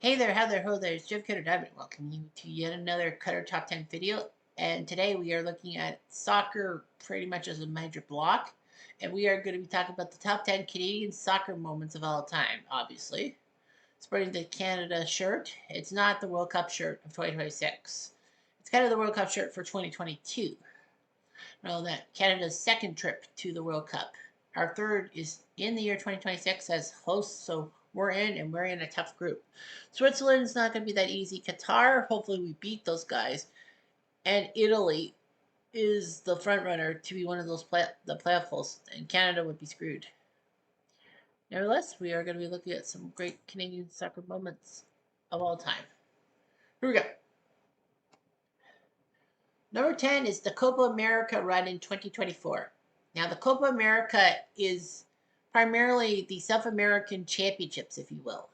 Hey there, how there, ho there, it's Jeff Cutter Diamond. Welcome you to yet another Cutter Top 10 video. And today we are looking at soccer pretty much as a major block. And we are going to be talking about the top 10 Canadian soccer moments of all time, obviously. Sporting the Canada shirt. It's not the World Cup shirt of 2026. It's kind of the World Cup shirt for 2022. Well, that Canada's second trip to the World Cup. Our third is in the year 2026 as hosts, so we're in and we're in a tough group. Switzerland's not going to be that easy. Qatar, hopefully we beat those guys. And Italy is the front runner to be one of those the playoff hosts, and Canada would be screwed. Nevertheless, we are going to be looking at some great Canadian soccer moments of all time. Here we go. Number 10 is the Copa America run in 2024. Now, the Copa America is primarily the South American championships, if you will,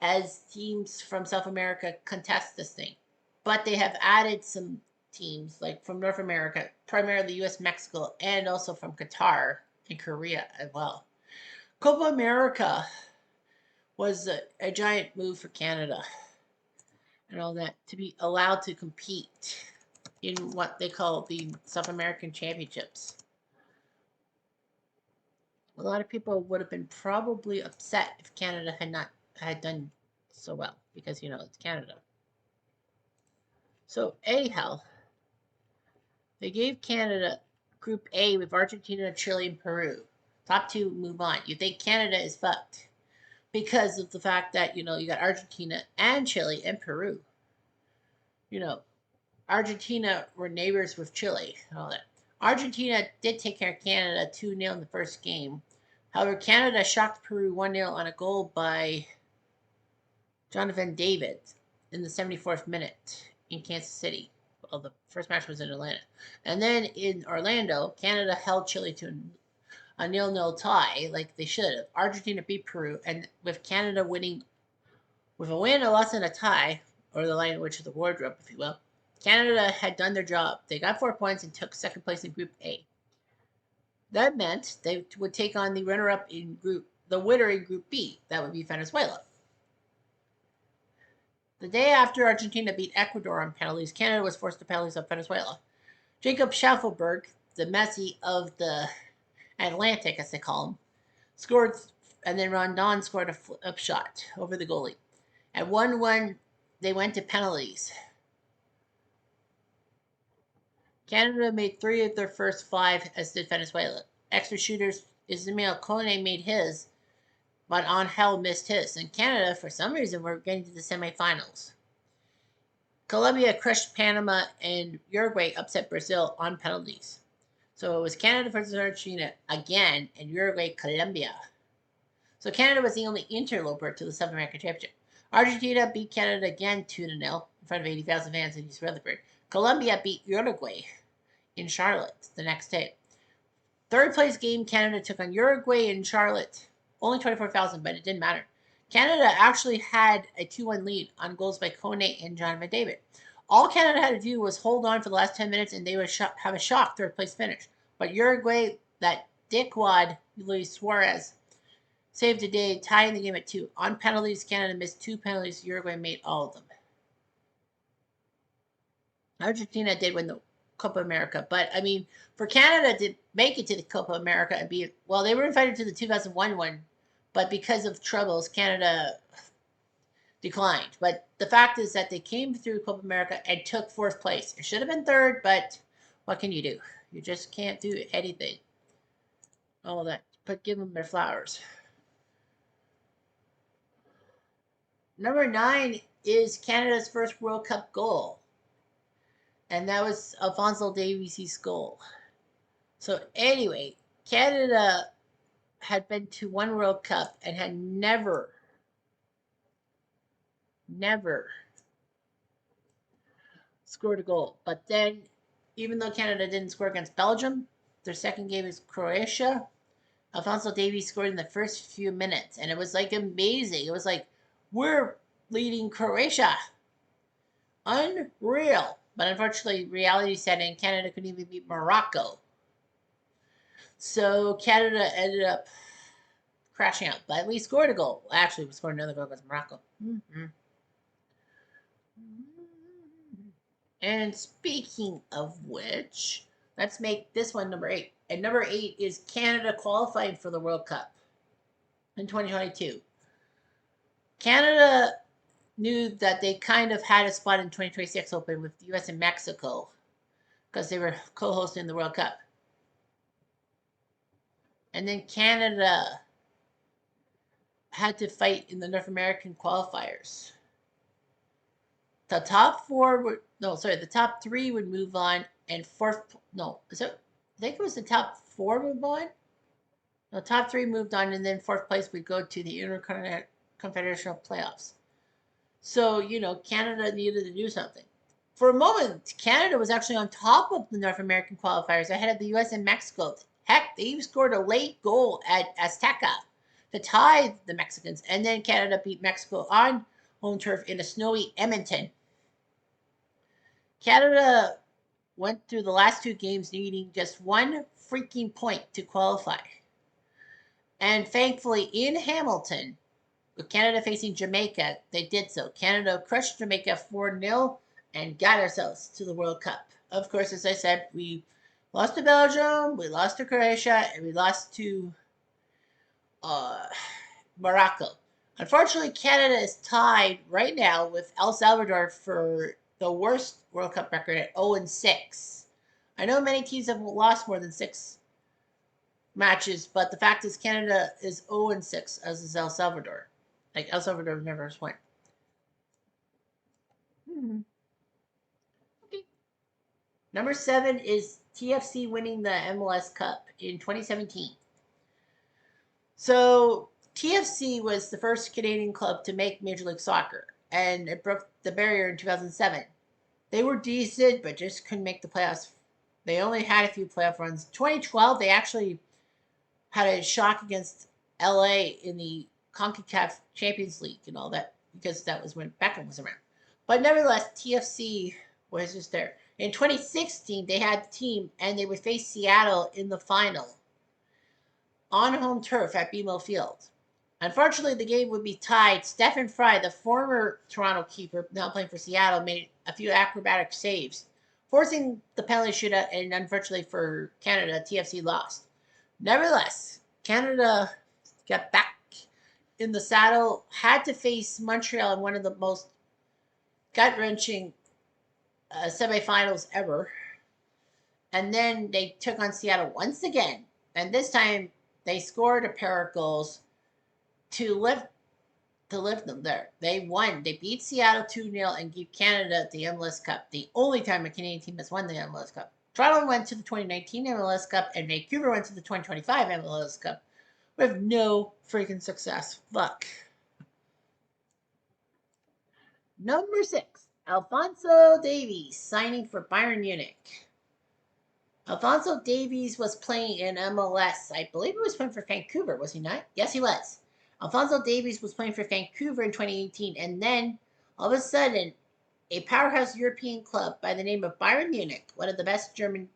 as teams from South America contest this thing. But they have added some teams, like from North America, primarily the US, Mexico, and also from Qatar and Korea as well. Copa America was a giant move for Canada and all that to be allowed to compete in what they call the South American Championships. A lot of people would have been probably upset if Canada had done so well because it's Canada. So anyhow, they gave Canada Group A with Argentina, Chile, and Peru. Top two move on. You think Canada is fucked because of the fact that you got Argentina and Chile and Peru. Argentina were neighbors with Chile and all that. Argentina did take care of Canada 2-0 in the first game. However, Canada shocked Peru 1-0 on a goal by Jonathan David in the 74th minute in Kansas City. Well, the first match was in Atlanta. And then in Orlando, Canada held Chile to a 0-0 tie like they should have. Argentina beat Peru, and with Canada winning with a win, a loss, and a tie, or the language of the wardrobe, if you will, Canada had done their job. They got 4 points and took second place in Group A. That meant they would take on the runner-up in the winner in Group B. That would be Venezuela. The day after Argentina beat Ecuador on penalties, Canada was forced to penalties of Venezuela. Jacob Schaufelberg, the Messi of the Atlantic, as they call him, scored, and then Rondon scored a flip shot over the goalie. At 1-1, they went to penalties. Canada made 3 of their first 5, as did Venezuela. Extra shooters, Ismael Kone made his, but Angel missed his. And Canada, for some reason, were getting to the semifinals. Colombia crushed Panama, and Uruguay upset Brazil on penalties. So it was Canada versus Argentina again, and Uruguay, Colombia. So Canada was the only interloper to the South American Championship. Argentina beat Canada again 2-0 in front of 80,000 fans in East Rutherford. Colombia beat Uruguay in Charlotte the next day. Third place game, Canada took on Uruguay in Charlotte. Only 24,000, but it didn't matter. Canada actually had a 2-1 lead on goals by Kone and Jonathan David. All Canada had to do was hold on for the last 10 minutes and they would have a shock third place finish. But Uruguay, that dickwad, Luis Suarez, saved the day, tying the game at 2. On penalties, Canada missed 2 penalties. Uruguay made all of them. Argentina did win the Copa America, but I mean, for Canada to make it to the Copa America and they were invited to the 2001 one, but because of troubles, Canada declined. But the fact is that they came through Copa America and took 4th place. It should have been 3rd, but what can you do? You just can't do anything. All of that, but give them their flowers. Number 9 is Canada's first World Cup goal. And that was Alphonso Davies' goal. So anyway, Canada had been to one World Cup and had never scored a goal. But then, even though Canada didn't score against Belgium, their second game is Croatia. Alphonso Davies scored in the first few minutes, and it was like amazing. It was like, we're leading Croatia. Unreal. But unfortunately, reality set in. Canada couldn't even beat Morocco. So Canada ended up crashing out. But we scored a goal. Actually, we scored another goal against Morocco. Mm-hmm. And speaking of which, let's make this one number 8. And number 8 is Canada qualifying for the World Cup in 2022. Canada knew that they kind of had a spot in 2026 open with the U.S. and Mexico because they were co-hosting the World Cup. And then Canada had to fight in the North American qualifiers. The top the top 3 would move on, and I think it was the top 4 moved on. The top 3 moved on, and then 4th place would go to the Interconfederational playoffs. So, Canada needed to do something. For a moment, Canada was actually on top of the North American qualifiers ahead of the U.S. and Mexico. Heck, they even scored a late goal at Azteca to tie the Mexicans, and then Canada beat Mexico on home turf in a snowy Edmonton. Canada went through the last 2 games needing just 1 freaking point to qualify. And thankfully, in Hamilton, with Canada facing Jamaica, they did so. Canada crushed Jamaica 4-0 and got ourselves to the World Cup. Of course, as I said, we lost to Belgium, we lost to Croatia, and we lost to Morocco. Unfortunately, Canada is tied right now with El Salvador for the worst World Cup record at 0-6. I know many teams have lost more than 6 matches, but the fact is Canada is 0-6, as is El Salvador. Like, El Salvador never won. Okay. Number 7 is TFC winning the MLS Cup in 2017. So, TFC was the first Canadian club to make Major League Soccer, and it broke the barrier in 2007. They were decent, but just couldn't make the playoffs. They only had a few playoff runs. 2012, they actually had a shock against LA in the CONCACAF Champions League and all that, because that was when Beckham was around. But nevertheless, TFC was just there. In 2016, they had the team, and they would face Seattle in the final on home turf at BMO Field. Unfortunately, the game would be tied. Stephen Fry, the former Toronto keeper, now playing for Seattle, made a few acrobatic saves, forcing the penalty shootout, and unfortunately for Canada, TFC lost. Nevertheless, Canada got back in the saddle, had to face Montreal in one of the most gut-wrenching semifinals ever. And then they took on Seattle once again. And this time, they scored a pair of goals to lift them there. They won. They beat Seattle 2-0 and gave Canada the MLS Cup, the only time a Canadian team has won the MLS Cup. Toronto went to the 2019 MLS Cup, and Vancouver went to the 2025 MLS Cup with no freaking success. Fuck. Number 6, Alphonso Davies signing for Bayern Munich. Alphonso Davies was playing in MLS. I believe he was playing for Vancouver, was he not? Yes, he was. Alphonso Davies was playing for Vancouver in 2018, and then all of a sudden, a powerhouse European club by the name of Bayern Munich, one of the best German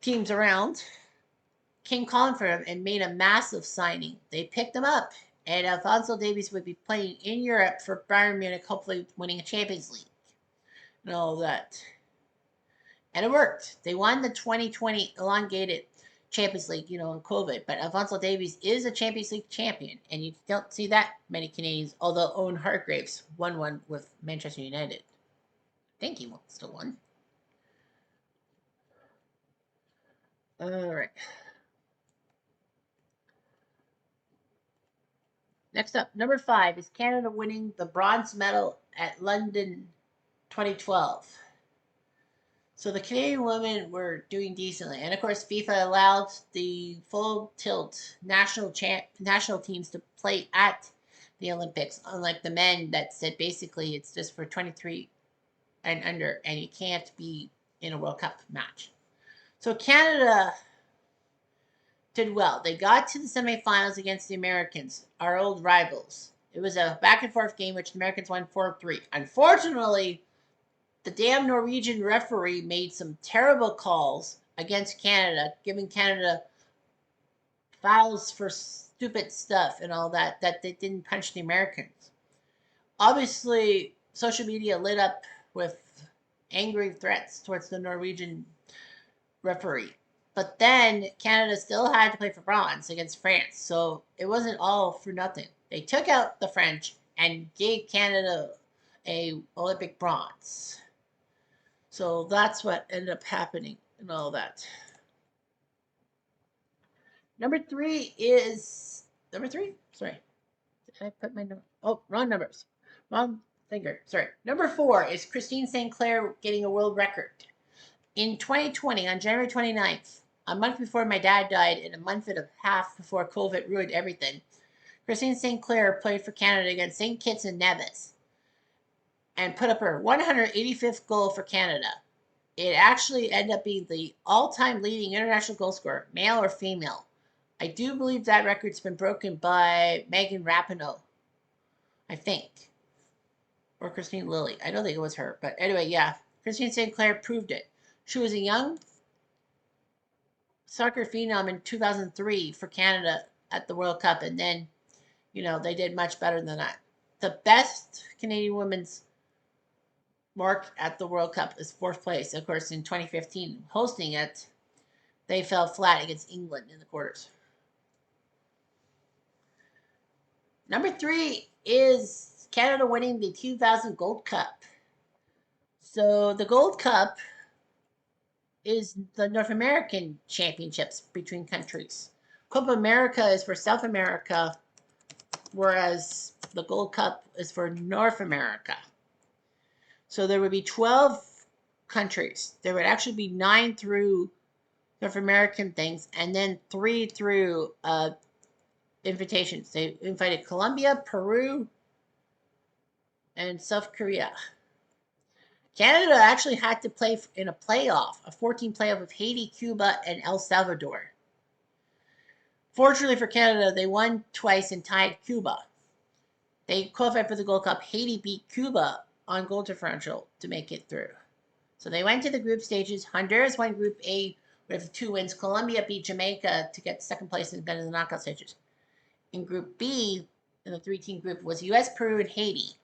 teams around, came calling for him and made a massive signing. They picked him up, and Alphonso Davies would be playing in Europe for Bayern Munich, hopefully winning a Champions League and all that. And it worked. They won the 2020 elongated Champions League, in COVID. But Alphonso Davies is a Champions League champion, and you don't see that many Canadians, although Owen Hargreaves won one with Manchester United. I think he still won. All right. Next up, number 5 is Canada winning the bronze medal at London 2012. So the Canadian women were doing decently. And of course, FIFA allowed the full tilt national teams to play at the Olympics, unlike the men that said basically it's just for 23 and under, and you can't be in a World Cup match. So Canada did well. They got to the semifinals against the Americans, our old rivals. It was a back and forth game, which the Americans won 4-3. Unfortunately, the damn Norwegian referee made some terrible calls against Canada, giving Canada fouls for stupid stuff and all that they didn't punch the Americans. Obviously, social media lit up with angry threats towards the Norwegian referee. But then Canada still had to play for bronze against France, so it wasn't all for nothing. They took out the French and gave Canada a Olympic bronze. So that's what ended up happening and all that. Number three is number three. Sorry, did I put my number? Oh, wrong numbers, wrong finger. Sorry. Number four is Christine St. Clair getting a world record. In 2020, on January 29th, a month before my dad died and a month and a half before COVID ruined everything, Christine St. Clair played for Canada against St. Kitts and Nevis and put up her 185th goal for Canada. It actually ended up being the all-time leading international goal scorer, male or female. I do believe that record's been broken by Megan Rapinoe, I think, or Christine Lilly. I don't think it was her, but anyway, yeah, Christine St. Clair proved it. She was a young soccer phenom in 2003 for Canada at the World Cup, and then, they did much better than that. The best Canadian women's mark at the World Cup is fourth place. Of course, in 2015, hosting it, they fell flat against England in the quarters. Number three is Canada winning the 2000 Gold Cup. So the Gold Cup is the North American championships between countries. Copa America is for South America, whereas the Gold Cup is for North America. So there would be 12 countries. There would actually be 9 through North American things, and then 3 through invitations. They invited Colombia, Peru, and South Korea. Canada actually had to play in a playoff, a 14 playoff with Haiti, Cuba, and El Salvador. Fortunately for Canada, they won twice and tied Cuba. They qualified for the Gold Cup. Haiti beat Cuba on goal differential to make it through. So they went to the group stages. Honduras won Group A with 2 wins. Colombia beat Jamaica to get second place and get in the knockout stages. In Group B, in the 3-team group, was U.S., Peru, and Haiti.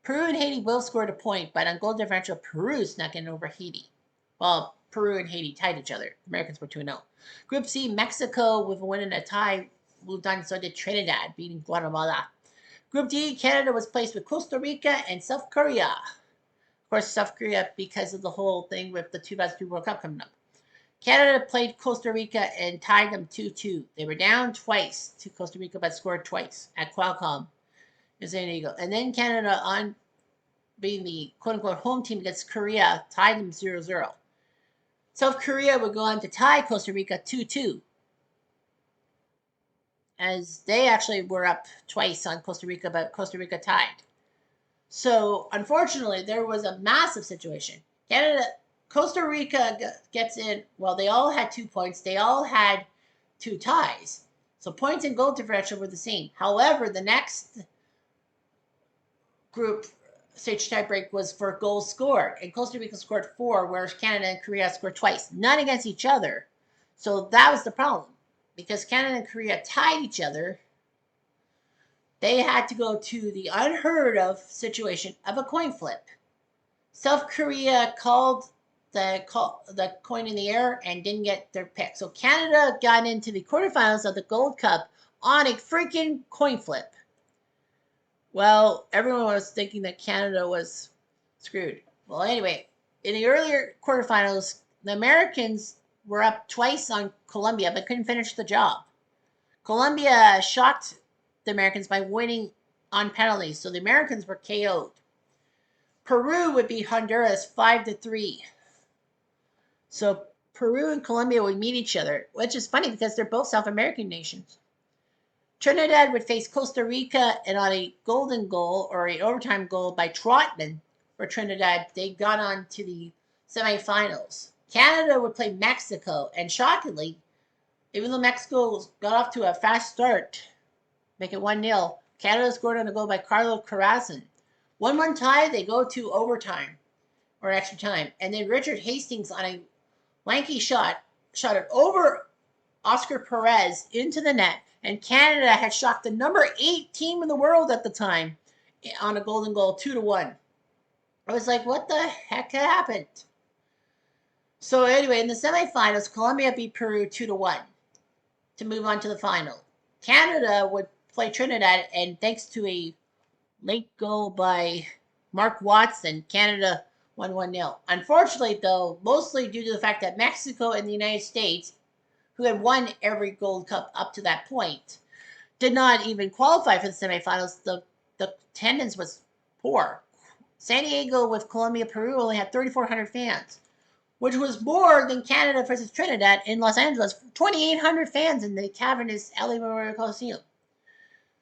Peru and Haiti both scored a point, but on goal differential, Peru snuck in over Haiti. Well, Peru and Haiti tied each other. The Americans were 2-0. Group C, Mexico with a win and a tie moved on, so did Trinidad, beating Guatemala. Group D, Canada was placed with Costa Rica and South Korea. Of course, South Korea, because of the whole thing with the 2002 World Cup coming up. Canada played Costa Rica and tied them 2-2. They were down twice to Costa Rica, but scored twice at Qualcomm in San Diego. And then Canada, on being the quote-unquote home team against Korea, tied them 0-0. South Korea would go on to tie Costa Rica 2-2, as they actually were up twice on Costa Rica, but Costa Rica tied. So, unfortunately, there was a massive situation. Costa Rica gets in. Well, they all had 2 points. They all had 2 ties. So points and goal differential were the same. However, the next group stage tiebreak was for goals scored. And Costa Rica scored 4, whereas Canada and Korea scored twice. None against each other. So that was the problem. Because Canada and Korea tied each other, they had to go to the unheard of situation of a coin flip. South Korea called the coin in the air and didn't get their pick. So Canada got into the quarterfinals of the Gold Cup on a freaking coin flip. Well, everyone was thinking that Canada was screwed. Well, anyway, in the earlier quarterfinals, the Americans were up twice on Colombia, but couldn't finish the job. Colombia shocked the Americans by winning on penalties, so the Americans were KO'd. Peru would beat Honduras 5-3. So Peru and Colombia would meet each other, which is funny because they're both South American nations. Trinidad would face Costa Rica, and on a golden goal or an overtime goal by Trotman for Trinidad, they got on to the semifinals. Canada would play Mexico, and shockingly, even though Mexico got off to a fast start, make it 1-0, Canada scored on a goal by Carlos Carrazin. 1-1 tie, they go to overtime or extra time, and then Richard Hastings on a lanky shot it over Oscar Perez into the net, And Canada had shocked the number 8 team in the world at the time on a golden goal 2-1. I was like, what the heck happened? So anyway, in the semifinals, Colombia beat Peru 2-1 to move on to the final. Canada would play Trinidad, and thanks to a late goal by Mark Watson, Canada won 1-0. Unfortunately, though, mostly due to the fact that Mexico and the United States, who had won every Gold Cup up to that point, did not even qualify for the semifinals. The attendance was poor. San Diego with Colombia, Peru only had 3,400 fans, which was more than Canada versus Trinidad in Los Angeles. 2,800 fans in the cavernous LA Memorial Coliseum.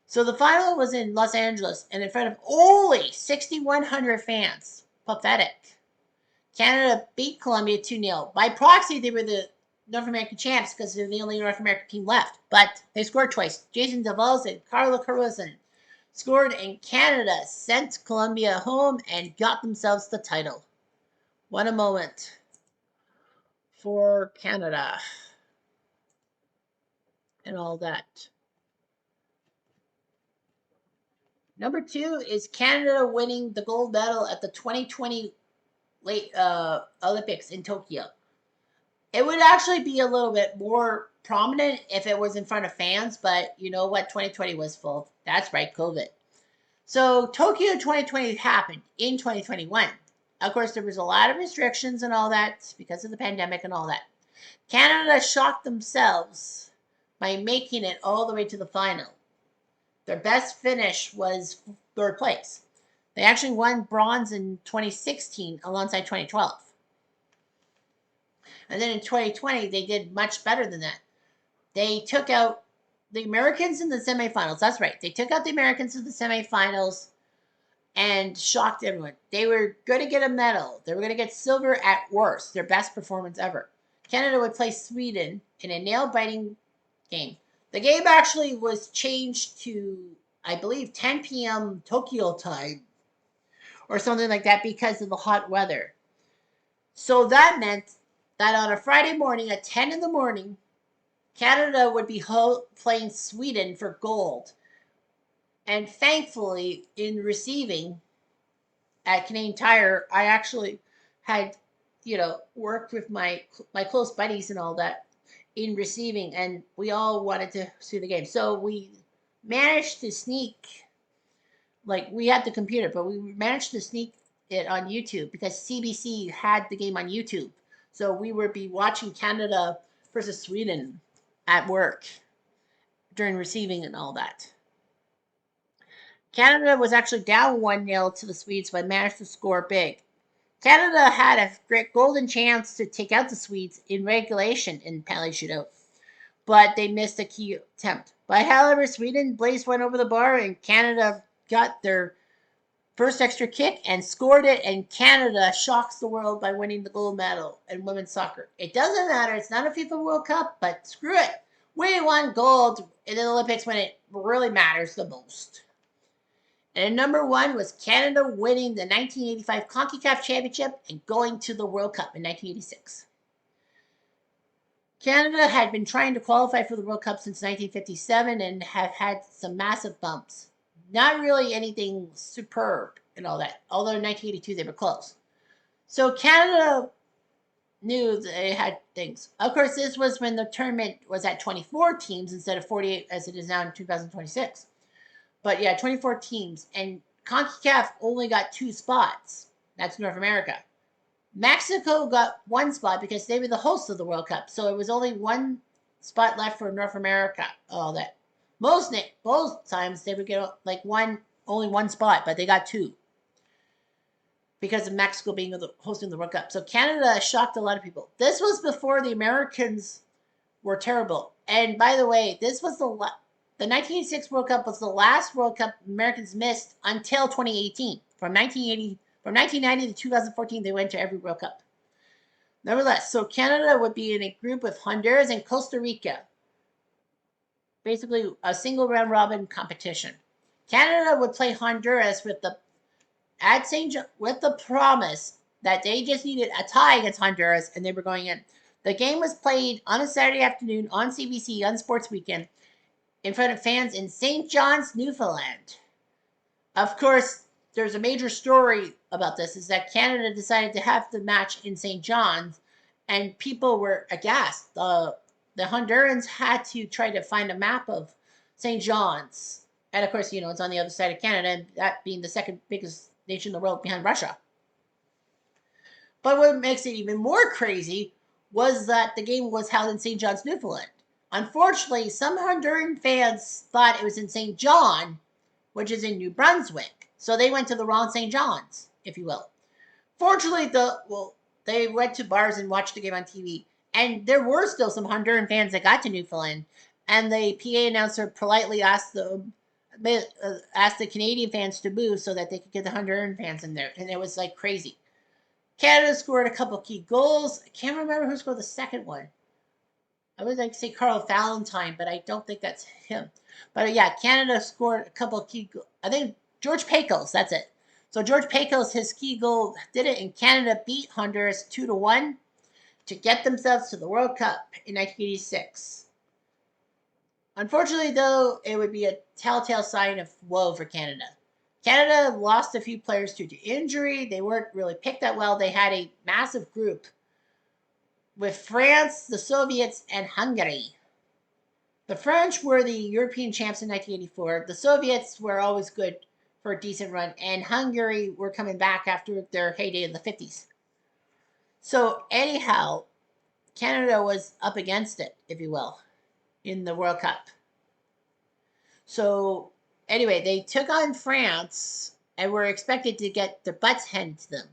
So the final was in Los Angeles and in front of only 6,100 fans. Pathetic. Canada beat Colombia 2-0. By proxy, they were the North American champs because they're the only North American team left. But they scored twice. Jason DeVos and Carla Caruzan scored, and Canada sent Colombia home and got themselves the title. What a moment for Canada and all that. Number 2 is Canada winning the gold medal at the 2020 Olympics in Tokyo. It would actually be a little bit more prominent if it was in front of fans, but you know what? 2020 was full. That's right, COVID. So Tokyo 2020 happened in 2021. Of course, there was a lot of restrictions and all that because of the pandemic and all that. Canada shocked themselves by making it all the way to the final. Their best finish was 3rd place. They actually won bronze in 2016 alongside 2012. And then in 2020, they did much better than that. They took out the Americans in the semifinals. That's right. They took out the Americans in the semifinals and shocked everyone. They were going to get a medal. They were going to get silver at worst, their best performance ever. Canada would play Sweden in a nail-biting game. The game actually was changed to, I believe, 10 p.m. Tokyo time or something like that because of the hot weather. So that meant that on a Friday morning at 10 in the morning, Canada would be playing Sweden for gold. And thankfully, in receiving at Canadian Tire, I actually had, worked with my close buddies and all that in receiving, and we all wanted to see the game. So we managed to sneak, we had the computer, but we managed to sneak it on YouTube because CBC had the game on YouTube. So we would be watching Canada versus Sweden at work during receiving and all that. Canada was actually down 1-0 to the Swedes, but managed to score big. Canada had a great golden chance to take out the Swedes in regulation in penalty shootout, but they missed a key attempt. But however, Sweden blazed one over the bar, and Canada got their first extra kick and scored it, and Canada shocks the world by winning the gold medal in women's soccer. It doesn't matter. It's not a FIFA World Cup, but screw it. We won gold in the Olympics when it really matters the most. And number 1 was Canada winning the 1985 CONCACAF Championship and going to the World Cup in 1986. Canada had been trying to qualify for the World Cup since 1957 and have had some massive bumps. Not really anything superb and all that, although in 1982 they were close. So Canada knew they had things. Of course, this was when the tournament was at 24 teams instead of 48 as it is now in 2026. But yeah, 24 teams. And CONCACAF only got 2 spots. That's North America. Mexico got 1 spot because they were the hosts of the World Cup. So it was only 1 spot left for North America. All that. Both times they would get only 1 spot, but they got 2. Because of Mexico being hosting the World Cup. So Canada shocked a lot of people. This was before the Americans were terrible. And by the way, this was the 1986 World Cup was the last World Cup Americans missed until 2018. From 1990 to 2014, they went to every World Cup. Nevertheless, so Canada would be in a group with Honduras and Costa Rica. Basically, a single round robin competition. Canada would play Honduras with the promise that they just needed a tie against Honduras and they were going in. The game was played on a Saturday afternoon on CBC on Sports Weekend. in front of fans in St. John's, Newfoundland. Of course, there's a major story about this is that Canada decided to have the match in St. John's, and people were aghast. The Hondurans had to try to find a map of St. John's. And of course, it's on the other side of Canada, and that being the second biggest nation in the world behind Russia. But what makes it even more crazy was that the game was held in St. John's, Newfoundland. Unfortunately, some Honduran fans thought it was in St. John, which is in New Brunswick. So they went to the wrong St. John's, if you will. Fortunately, they went to bars and watched the game on TV. And there were still some Honduran fans that got to Newfoundland. And the PA announcer politely asked the Canadian fans to move so that they could get the Honduran fans in there. And it was like crazy. Canada scored a couple key goals. I can't remember who scored the second one. I would like to say Carl Valentine, but I don't think that's him. But yeah, Canada scored a couple key goals. I think George Pecos, that's it. So George Pecos, his key goal did it, and Canada beat Honduras 2-1 to get themselves to the World Cup in 1986. Unfortunately, though, it would be a telltale sign of woe for Canada. Canada lost a few players due to injury. They weren't really picked that well. They had a massive group with France, the Soviets, and Hungary. The French were the European champs in 1984. The Soviets were always good for a decent run, and Hungary were coming back after their heyday in the 50s. So anyhow, Canada was up against it, if you will, in the World Cup. So anyway, they took on France and were expected to get their butts handed to them.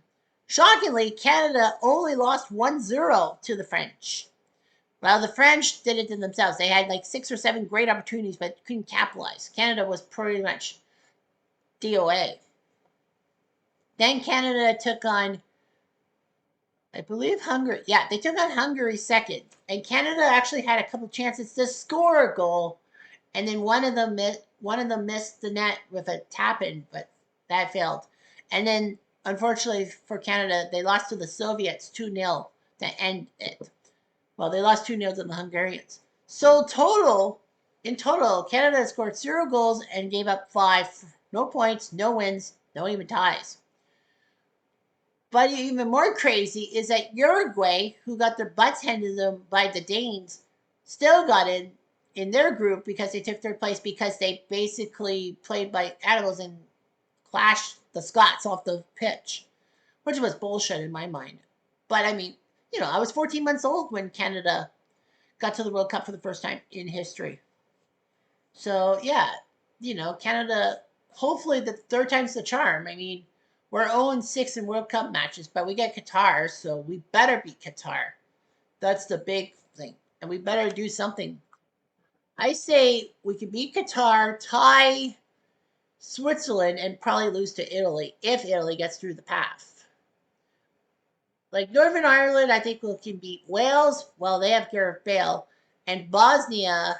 Shockingly, Canada only lost 1-0 to the French. Well, the French did it to themselves. They had like 6 or 7 great opportunities, but couldn't capitalize. Canada was pretty much DOA. Then Canada took on, I believe, Hungary. Yeah, they took on Hungary second. And Canada actually had a couple chances to score a goal. And then one of them missed the net with a tap-in, but that failed. And then, unfortunately for Canada, they lost to the Soviets 2-0 to end it. Well, they lost 2-0 to the Hungarians. So in total, Canada scored 0 goals and gave up 5. No points, no wins, no even ties. But even more crazy is that Uruguay, who got their butts handed to them by the Danes, still got in their group because they took third place because they basically played by animals and clashed the Scots off the pitch, which was bullshit in my mind. But I mean, I was 14 months old when Canada got to the World Cup for the first time in history. So yeah, Canada, hopefully the third time's the charm. I mean, we're 0-6 in World Cup matches, but we get Qatar, so we better beat Qatar. That's the big thing. And we better do something. I say we could beat Qatar, tie Switzerland, and probably lose to Italy if Italy gets through the path. Like Northern Ireland, I think we can beat Wales. Well, they have Gareth Bale. And Bosnia,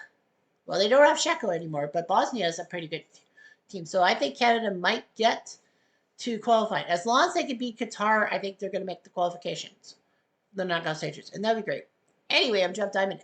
well, they don't have Sheko anymore, but Bosnia is a pretty good team. So I think Canada might get to qualify. As long as they can beat Qatar, I think they're going to make the qualifications, the knockout stages. And that'd be great. Anyway, I'm Jeff Diamond.